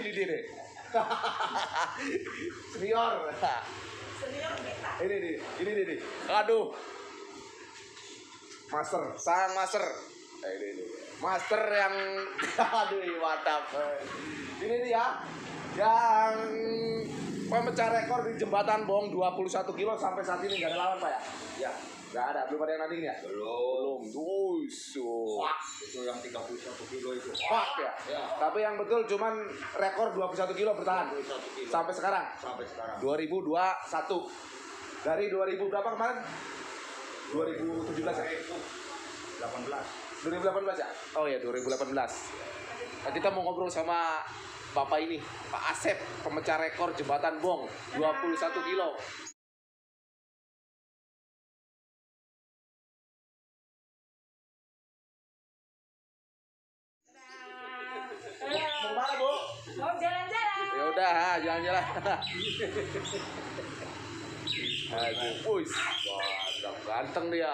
ini dia nih. Senior. Senior kita. Ini nih. Aduh. Master, sang master. Ini. Master yang aduh mantap. Ini dia yang pemecah rekor di Jembatan Bong 21 kilo sampai saat ini nggak ada lawan Pak ya? Ya, nggak ada, belum ada yang nanding ya? Belum. Wah, itu yang 31 kilo itu. Wah ya. Tapi yang betul cuman rekor 21 kilo bertahan 21 kilo. sampai sekarang. Sampai sekarang. 2021. Dari 2000 berapa kemarin? 2017 ya? 2018 ya? Oh ya 2018. Nah, kita mau ngobrol sama Bapak ini, Pak Asep, pemecah rekor Jembatan Bong 21 kilo. Mau mana, Bu? Mau jalan-jalan. Ya udah, jalan-jalan. Aduh, puis. Wah, ganteng dia.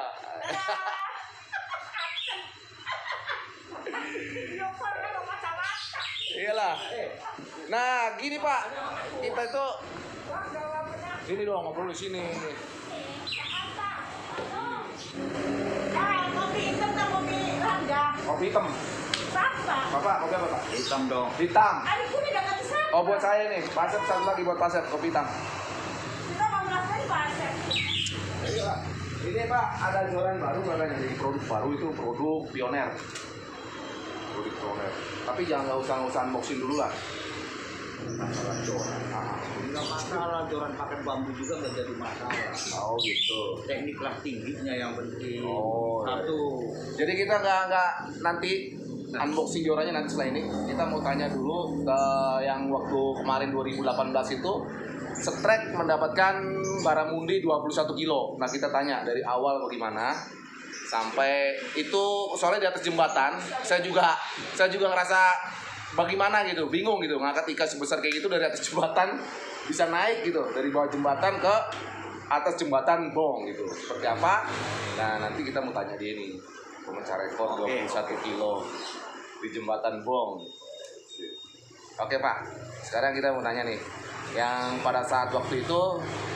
Iyalah. Nah, gini Pak, kita itu sini dong ngobrol di sini. Kopi hitam atau kopi rangga? Kopi hitam. Apa? Bapak, kopi apa Pak? Hitam dong. Hitam. Adikku udah kasih sana. Oh buat saya nih, Pasep satu lagi buat Pasep kopi hitam. Kita mau ngelakuin bahasa. Iya. Ini Pak, ada jualan baru katanya, jadi produk baru itu produk pioner. Produk pioner. Tapi jangan nggak usah unboxing dulu lah. Masalah joran. Nggak masalah, joran pakai bambu juga nggak jadi masalah. Oh gitu. Teknik lah tingginya yang penting. Oh, Satu. Jadi kita nggak nanti unboxing jorannya nanti setelah ini. Kita mau tanya dulu ke yang waktu kemarin 2018 itu Setrek mendapatkan baramundi 21 kilo. Nah kita tanya dari awal bagaimana sampai itu soalnya di atas jembatan. Saya juga ngerasa bagaimana gitu, bingung gitu ngangkat ikan sebesar kayak gitu dari atas jembatan bisa naik gitu dari bawah jembatan ke atas jembatan Bong gitu. Seperti apa? Nah nanti kita mau tanya dia nih pemecah rekor 21 kilo di jembatan Bong. Oke Pak, sekarang kita mau tanya nih, yang pada saat waktu itu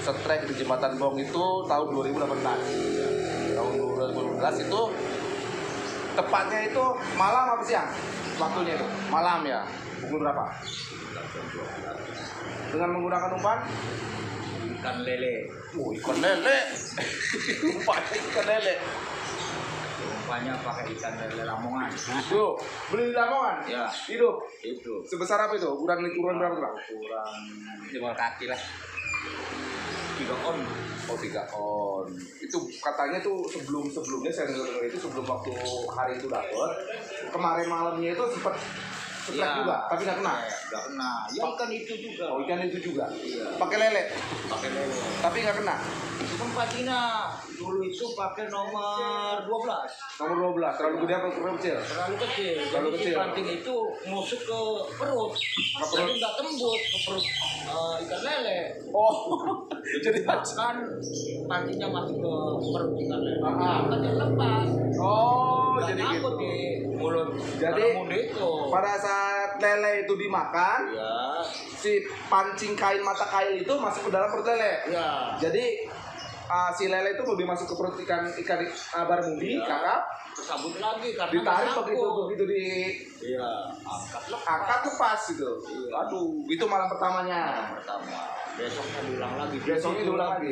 Setrek di jembatan Bong itu tahun 2018. Tahun 2018 itu tepatnya itu malam apa siang? Waktunya itu malam ya. Pukul berapa? Dengan menggunakan umpan? Ikan lele. Oh, ikan lele. Umpan ikan lele. Umpannya pakai ikan lele Lamongan. Tuh, beli di Lamongan? Ya. Hidup. Itu. Sebesar apa itu? Ukuran berapa tuh, Bang? Kurang jempol kaki lah. 3 on. Oh 3 on. Itu katanya tuh sebelumnya saya dengar itu sebelum waktu hari itu dapet. Kemarin malamnya itu sempat setrek juga, tapi nggak kena. Nggak kena. Ya ikan itu juga. Oh ikan itu juga. Iya. Pakai lele, Pakai lele. tapi nggak kena. Tempatina dulu itu pakai nomor 12. Nomor 12, terlalu gede apa terlalu kecil? Terlalu kecil. Terlalu Jadi kecil. si pancing itu masuk ke perut. perut. Jadi nggak tembus ke perut ikan lele. Oh, jadi Kan pancingnya masuk ke perut ikan lele. Ah. Kan dia lepas. Oh, Nggak jadi nyangkut gitu. di mulut. Jadi mulut itu. pada saat lele itu dimakan, Ya. si pancing kain mata kail itu masuk ke dalam perut lele. Ya. Jadi si lele itu lebih masuk ke perut ikan barmundi, Iya. kakap, Tersabut lagi karena ditarik nggak begitu nyangkut. di Iya. Angkat lepas. angkat lepas gitu. Iya. Aduh, itu malam pertamanya. Yang pertama. Besoknya diulang lagi. Besoknya diulang lagi.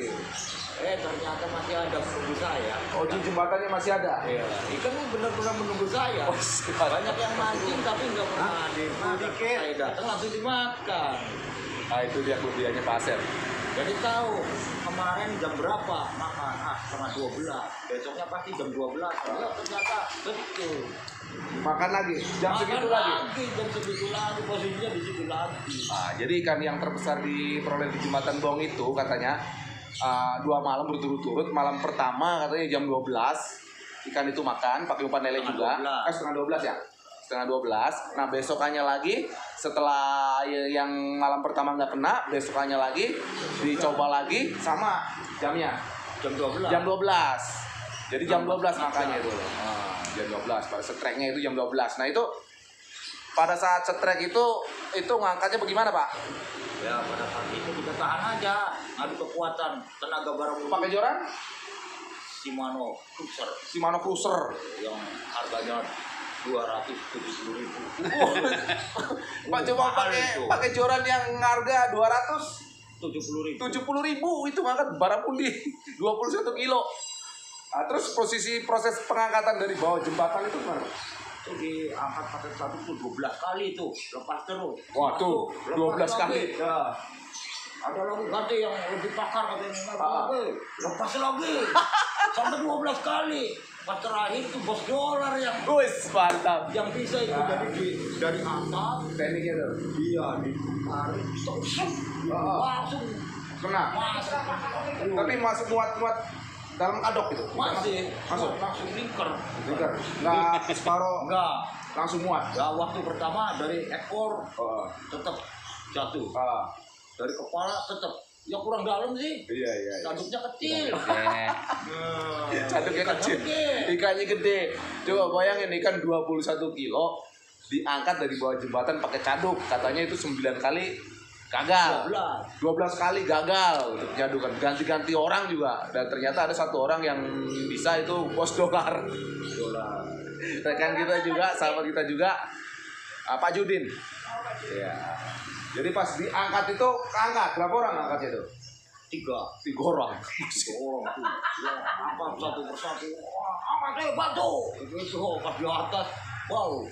Ternyata masih ada menunggu saya. Oh, di jembatannya masih ada. Iya, ikan benar-benar menunggu saya. Oh, siap. Banyak yang mancing tapi nggak pernah dimakan. Saya datang langsung dimakan. Nah, itu dia kelebihannya Pak Asep. Jadi tahu kemarin jam berapa makan? Setengah 12. Besoknya pasti jam 12. Ya, ternyata betul. Makan lagi, jam Makan segitu lagi. Jam segitu lagi, posisinya di situ lagi. Nah, jadi ikan yang terbesar diperoleh di jembatan Bong itu katanya 2 malam berturut-turut. Malam pertama katanya jam 12 ikan itu makan pakai umpan lele juga. Setengah 12 ya. Setengah 12. Nah besokannya lagi setelah yang malam pertama nggak kena, besokannya lagi dicoba lagi sama jamnya. Jam 12. Jam 12. Jadi jam 12 makanya itu. Jam 12. Pada setreknya itu jam 12. Nah itu pada saat setrek itu ngangkatnya bagaimana Pak? Ya pada saat itu kita tahan aja, ngadu kekuatan, tenaga barang Pakai joran? Shimano Cruiser Shimano Cruiser. yang harganya 270.000. Pak coba pakai joran yang harga 70.000. 270.000 itu ngangkat barapuli 21 kilo. Nah, terus proses pengangkatan dari bawah jembatan itu gimana? Itu diangkat pakai satu tuh 12 kali itu, lepas terus. Wah tuh, 12 kali. Ya. Ada lagi ganti yang lebih pakar katanya lagi, lepas lagi sampai 12 kali. Pas terakhir itu bos dolar yang Wis, mantap. bisa itu dari atas Tekniknya tuh. dia ditarik langsung Kena. masuk. Tapi masuk muat dalam adok itu. Masuk langsung lingkar. Lingkar. Enggak separoh, Enggak. langsung muat. Ya waktu pertama dari ekor tetap jatuh. Dari kepala tetap ya kurang dalam sih. Iya. Tanduknya kecil. Caduknya kecil. Ikannya gede. Coba bayangin ikan 21 kilo diangkat dari bawah jembatan pakai caduk. Katanya itu 9 kali gagal. 12 kali gagal untuk nyadukan. Ganti-ganti orang juga. Dan ternyata ada satu orang yang bisa, itu bos dolar. Rekan kita juga, sahabat kita juga, Pak Judin. Iya. Jadi pas diangkat itu keangkat berapa orang angkatnya itu? 3 orang. 3 orang tuh. Ya, apa satu persatu. Wah, angkat batu. Itu pas di atas. Wow.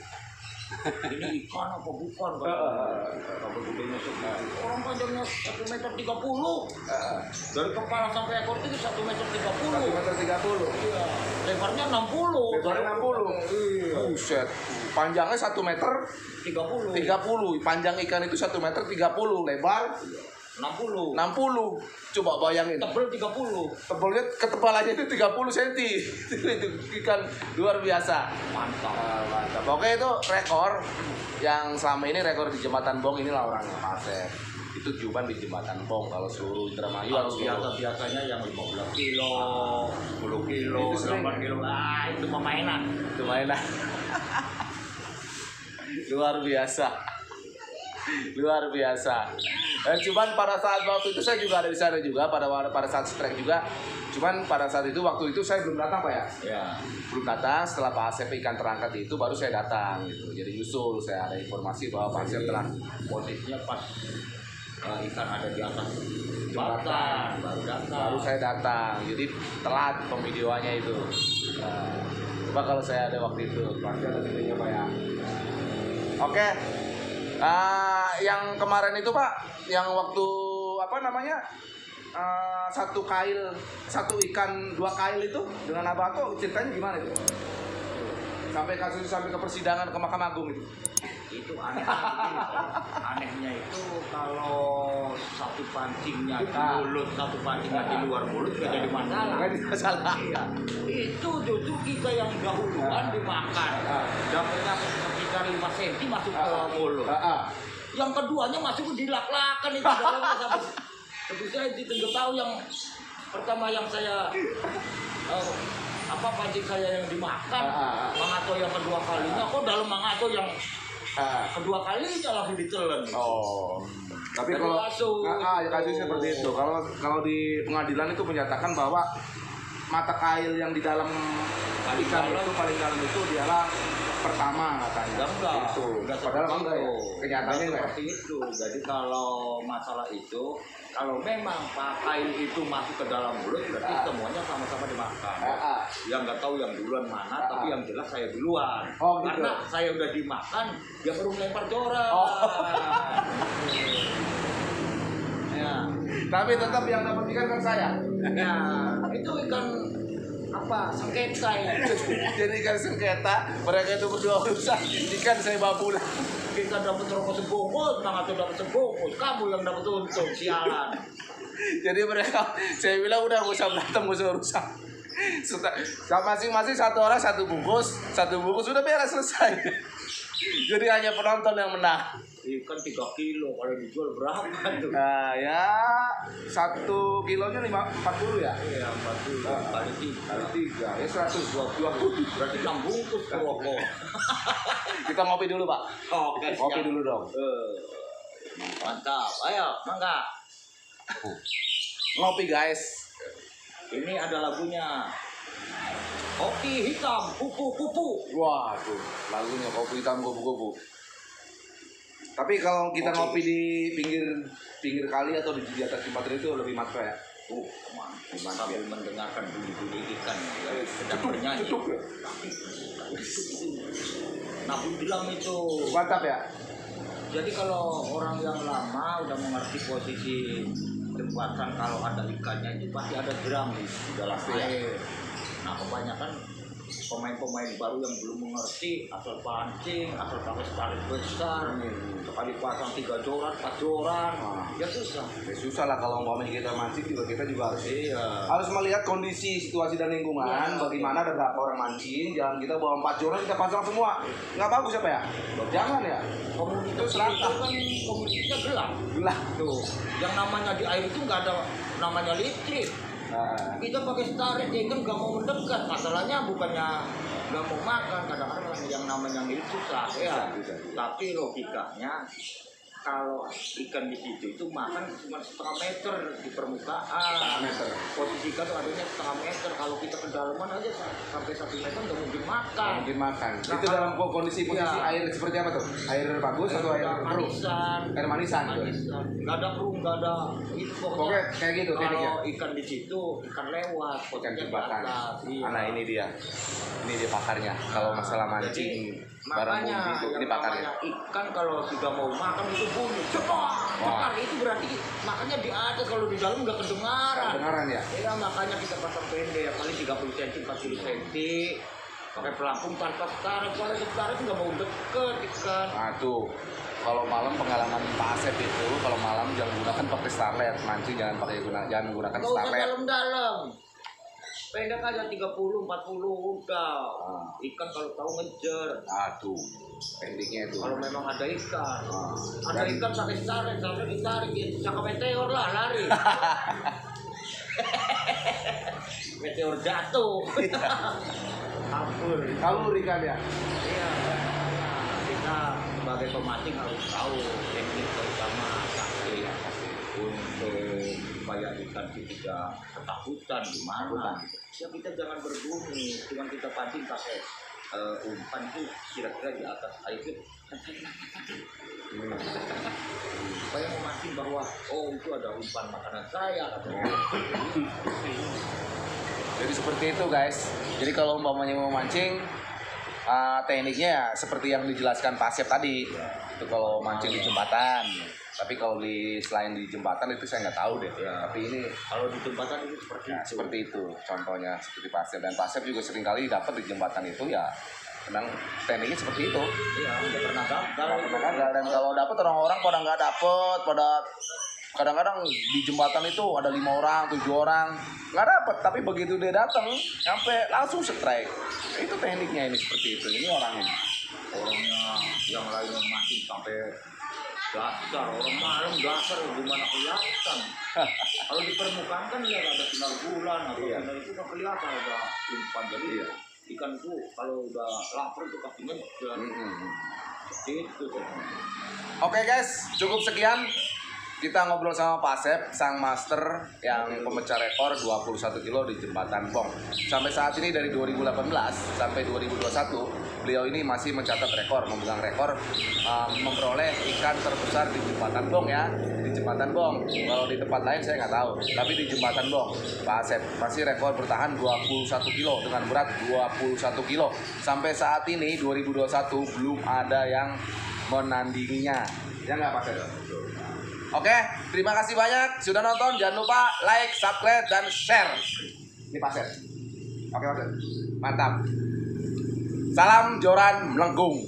Ini ikan apa bukan? Apa gedenya segitu. Orang panjangnya 1,30 meter. Dari kepala sampai ekor itu 1,30 meter. 1,30 meter. Iya. Lebarnya 60. Lebarnya 60. Iya. Buset. Panjangnya 1 meter 30. Panjang ikan itu 1 meter 30. Lebar 60. 60. Coba bayangin. Tebel 30. Tebelnya, ketebalannya itu 30 cm. Itu ikan luar biasa. Mantap. Pokoknya itu rekor yang selama ini rekor di Jembatan Bong, inilah orangnya Pak Asep. Itu Juban di Jembatan Bong, kalau seluruh Indramayu harus biasanya yang 15 kilo, 10 kilo, Itu sering. 8 kilo. Itu mainan. itu mainan. Luar biasa. Dan cuman pada saat waktu itu saya juga ada di sana juga, pada saat strike juga. Cuman pada saat itu, waktu itu saya belum datang Pak ya. Ya. Belum datang. Setelah Pak Asep ikan terangkat itu baru saya datang gitu. Jadi nyusul, saya ada informasi bahwa Pak Asep telah Posisinya pas ikan ada di atas jembatan, baru datang. baru saya datang. Jadi telat pemvideoannya itu. Coba kalau saya ada waktu itu, pasti ada videonya Pak ya. Oke. Yang kemarin itu Pak, yang waktu apa namanya, satu ikan 2 kail itu dengan Abato, ceritanya gimana itu? Sampai kasus sampai ke persidangan ke Mahkamah Agung itu. Itu anehnya itu kalau satu pancingnya di mulut, satu pancingnya di luar mulut nggak jadi masalah. Nggak jadi masalah. Iya. Itu justru kita yang dahuluan dimakan, dapatnya sekitar 5 cm masuk ke mulut. Yang keduanya masuk di lak-lakan itu dalamnya sampai saya tidak tahu yang pertama yang saya pancing saya yang dimakan, mangato yang kedua kalinya kok dalam mangato yang kedua kalinya langsung ditelan. Tapi kalau kasusnya seperti itu. Kalau di pengadilan itu menyatakan bahwa mata kail yang di dalam ikan itu paling dalam itu dialah pertama katanya. Enggak Padahal enggak ya. Kenyataannya enggak seperti itu. Jadi kalau masalah itu, kalau memang kail itu masuk ke dalam mulut, berarti semuanya sama-sama dimakan. Yang nggak tahu yang duluan mana, tapi yang jelas saya duluan. Oh, gitu. Karena saya udah dimakan, dia baru melempar joran. Ya. Tapi tetap yang dapat ikan kan saya. Ya, itu ikan sengketa ya. Jadi ikan sengketa, mereka itu berdua urusan. Ikan saya bawa pulang. Kita dapat rokok sebungkus, mangato dapat sebungkus, kamu yang dapat untung, sialan. Jadi mereka, saya bilang udah gak usah berantem, gak usah urusan. Masing-masing satu orang satu bungkus udah beres, selesai. Jadi hanya penonton yang menang. Ikan 3 kilo kalau dijual berapa tuh? Nah ya 1 kilonya 40 ya? Iya 40 kali 3 ya 120. berarti 6 bungkus tuh rokok. Kita ngopi dulu Pak. Oke, Ngopi siap. dulu dong. Mantap, ayo mangga. Ngopi guys. Ini ada lagunya. Kopi hitam, kupu-kupu. Waduh, lagunya kopi hitam kupu-kupu. Tapi kalau kita ngopi di pinggir kali atau di atas jembatan itu lebih mantap ya. Mantap sambil mendengarkan bunyi-bunyi ikan ya, sedang bernyanyi. Cocok ya. Nabung bilang itu. Mantap ya. Jadi kalau orang yang lama udah mengerti posisi jembatan, kalau ada ikannya itu pasti ada jeram di dalam air. Nah kebanyakan pemain-pemain baru yang belum mengerti asal pancing, asal pakai tarik besar, sekali pasang 3 joran, 4 joran, ya susah. Ya susah lah kalau umpamanya kita mancing juga kita juga harus melihat kondisi, situasi dan lingkungan. Ya, bagaimana ada berapa orang mancing, jangan kita bawa 4 joran kita pasang semua. Nggak bagus apa ya? Jangan ya. Komunitas itu kan komunitasnya gelap. Gelap. Tuh, yang namanya di air itu nggak ada namanya listrik. Nah, Kita pakai starik, dia kan nggak mau mendekat. Masalahnya bukannya nggak mau makan, kadang-kadang yang namanya itu susah ya. Tapi logikanya kalau ikan di situ itu makan cuma setengah meter di permukaan. Posisi ikan tuh adanya setengah meter. Kalau kita kedalaman aja sampai 1 meter nggak mungkin makan. mungkin makan. Nah, Itu dalam kondisi iya. air seperti apa tuh? Air bagus atau air keruh? manisan. Air manisan. Nggak ada keruh, nggak ada itu Pokoknya kayak gitu tekniknya. Kalau ikan di situ ikan lewat, Ikan posisinya di jembatan. atas, iya. Nah ini dia pakarnya. Kalau masalah mancing barang Makanya bumbu itu, ini yang pakarnya. namanya ikan kalau sudah mau makan itu bunyi cepat itu berarti makannya di atas, kalau di dalam nggak kedengaran. Kedengaran ya. Ya makanya kita pasang pendek ya paling 30 cm 40 cm pakai pelampung tanpa setarik. Kalau setarik nggak mau deket ikan. Nah tuh, kalau malam pengalaman Pak Asep itu, kalau malam jangan gunakan pakai starlet, mancing jangan menggunakan Nggak usah starlet. dalam-dalam, pendek aja 30 40 udah. Ikan kalau tahu ngejar. Aduh, pendeknya itu. Kalau memang ada ikan, ada Dan- ikan pakai starlet ditarik ya, cakap meteor lah lari. Meteor jatuh. Kabur ikan ya. Iya, kita sebagai pemancing harus tahu teknik terutama taktik untuk supaya ikan itu tidak ketakutan gimana. Ya kita jangan berbunyi, cuma kita pancing pakai umpan itu kira-kira di atas air itu supaya memancing bahwa oh itu ada umpan makanan saya katanya. Jadi seperti itu guys. Jadi kalau umpamanya mau mancing, tekniknya ya seperti yang dijelaskan Pak Asep tadi. Itu kalau mancing di jembatan. Tapi kalau selain di jembatan itu saya nggak tahu deh. Ya. Tapi ini Kalau di jembatan itu seperti ya, itu. seperti itu contohnya seperti Pak Asep, dan Pak Asep juga seringkali dapat di jembatan itu ya. Memang tekniknya seperti itu. Iya, nggak pernah gagal. Dan kalau dapat orang-orang pada nggak dapat, pada kadang-kadang di jembatan itu ada 5 orang, 7 orang nggak dapat, tapi begitu dia datang sampai langsung strike. Itu tekniknya ini seperti itu. Ini orangnya yang lainnya masih sampai dasar, orang malam dasar gimana kelihatan. Kalau di permukaan kan ya ada sinar bulan atau sinar itu kan kelihatan ada umpan. Jadi ikan itu kalau udah lapar itu pasti ngejar. Itu kan. Oke guys, cukup sekian. Kita ngobrol sama Pak Asep, sang master yang pemecah rekor 21 kilo di Jembatan Bong. Sampai saat ini dari 2018 sampai 2021, beliau ini masih mencatat rekor, memegang rekor memperoleh ikan terbesar di Jembatan Bong ya. Di Jembatan Bong. Kalau di tempat lain saya nggak tahu, tapi di Jembatan Bong, Pak Asep masih rekor bertahan 21 kilo dengan berat 21 kilo. Sampai saat ini 2021 belum ada yang menandinginya. Ya nggak Pak Asep? Oke, terima kasih banyak sudah nonton. Jangan lupa like, subscribe, dan share. Ini Pak Asep. Oke, Pak Asep. Mantap. Salam Joran Melengkung.